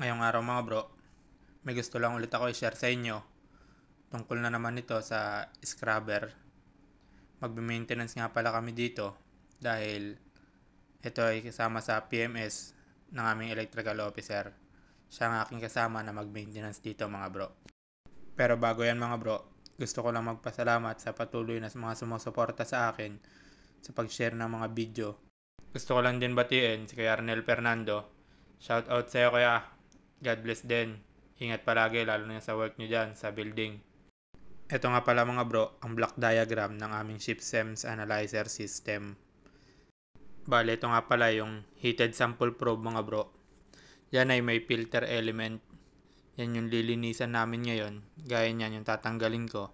Ngayong araw mga bro, may gusto lang ulit ako i-share sa inyo. Tungkol na naman ito sa scrubber. Magbe-maintenance nga pala kami dito dahil ito ay kasama sa PMS ng aming electrical officer. Siya ang aking kasama na mag-maintenance dito mga bro. Pero bago yan mga bro, gusto ko lang magpasalamat sa patuloy na mga sumusuporta sa akin sa pag-share ng mga video. Gusto ko lang din batiin si Kuya Arnel Fernando. Shout out sa iyo kuya. God bless din. Ingat palagi lalo na sa work nyo dyan sa building. Ito nga pala mga bro, ang block diagram ng aming ShipSEMS Analyzer System. Bale, ito nga pala yung heated sample probe mga bro. Yan ay may filter element. Yan yung lilinisan namin ngayon. Gaya niyan yung tatanggalin ko.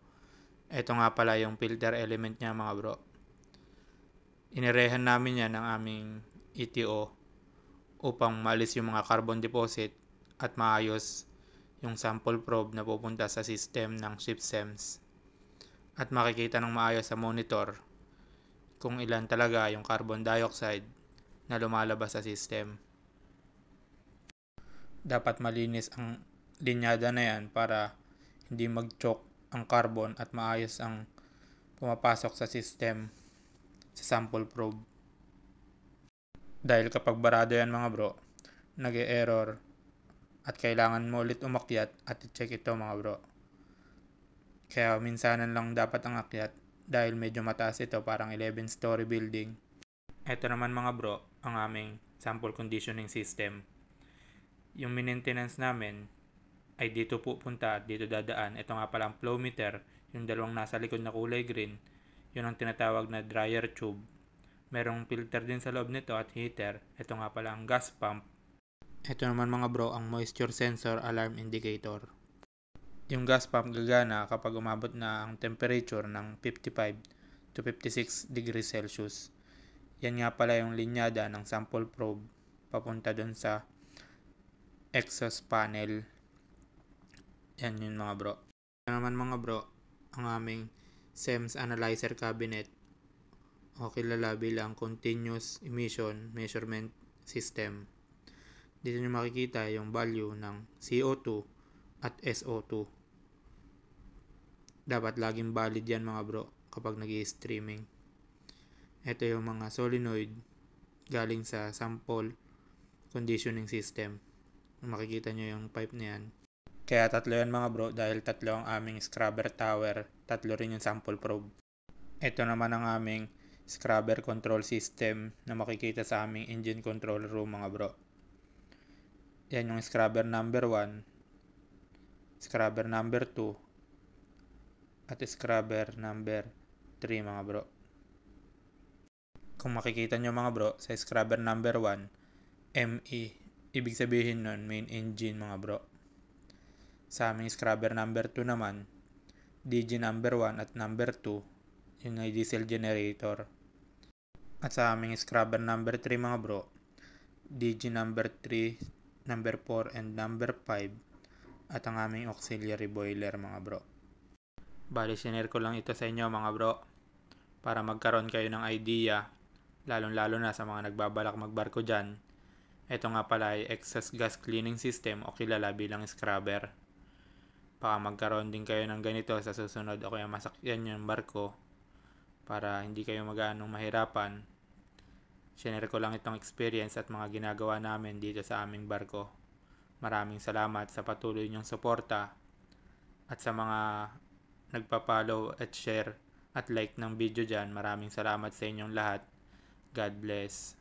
Ito nga pala yung filter element niya mga bro. Inirehan namin yan ng aming ETO upang maalis yung mga carbon deposit at maayos yung sample probe na pupunta sa system ng ShipSEMS at makikita ng maayos sa monitor kung ilan talaga yung carbon dioxide na lumalabas sa system. Dapat malinis ang linyada na yan para hindi mag-choke ang carbon at maayos ang pumapasok sa system sa sample probe. Dahil kapag barado yan mga bro, nag-e-error at kailangan mo ulit umakyat at i-check ito mga bro. Kaya minsanan lang dapat ang akyat dahil medyo mataas ito, parang 11-story building. Ito naman mga bro, ang aming sample conditioning system. Yung maintenance namin ay dito pupunta at dito dadaan. Ito nga pala ang flow meter, yung dalawang nasa likod na kulay green. Yun ang tinatawag na dryer tube. Merong filter din sa loob nito at heater. Ito nga pala ang gas pump. Ito naman mga bro, ang moisture sensor alarm indicator. Yung gas pump gagana kapag umabot na ang temperature ng 55 to 56 degrees Celsius. Yan nga pala yung linyada ng sample probe papunta dun sa exhaust panel. Yan yun mga bro. Ito naman mga bro, ang aming SEMS Analyzer Cabinet o kilala bilang Continuous Emission Measurement System. Dito nyo makikita yung value ng CO2 at SO2. Dapat laging valid yan mga bro kapag nag-i-streaming. Ito yung mga solenoid galing sa sample conditioning system. Makikita nyo yung pipe na yan. Kaya tatlo yan mga bro dahil tatlo ang aming scrubber tower, tatlo rin yung sample probe. Ito naman ang aming scrubber control system na makikita sa aming engine control room mga bro. Yan yung scrubber number 1, scrubber number 2, at scrubber number 3 mga bro. Kung makikita nyo mga bro, sa scrubber number 1, ME, ibig sabihin nun main engine mga bro. Sa aming scrubber number 2 naman, DG number 1 at number 2, yun ay diesel generator. At sa aming scrubber number 3 mga bro, DG number 3, number 4 and number 5 at ang aming auxiliary boiler mga bro. Bali, sinare ko lang ito sa inyo mga bro para magkaroon kayo ng idea, lalong-lalo na sa mga nagbabalak magbarko dyan. Ito nga pala ay exhaust gas cleaning system o kilala bilang scrubber. Baka magkaroon din kayo ng ganito sa susunod o kaya masakyan yung barko para hindi kayo mag-aanong mahirapan. Sinare ko lang itong experience at mga ginagawa namin dito sa aming barko. Maraming salamat sa patuloy niyong suporta at sa mga nagpa-follow at share at like ng video dyan. Maraming salamat sa inyong lahat. God bless.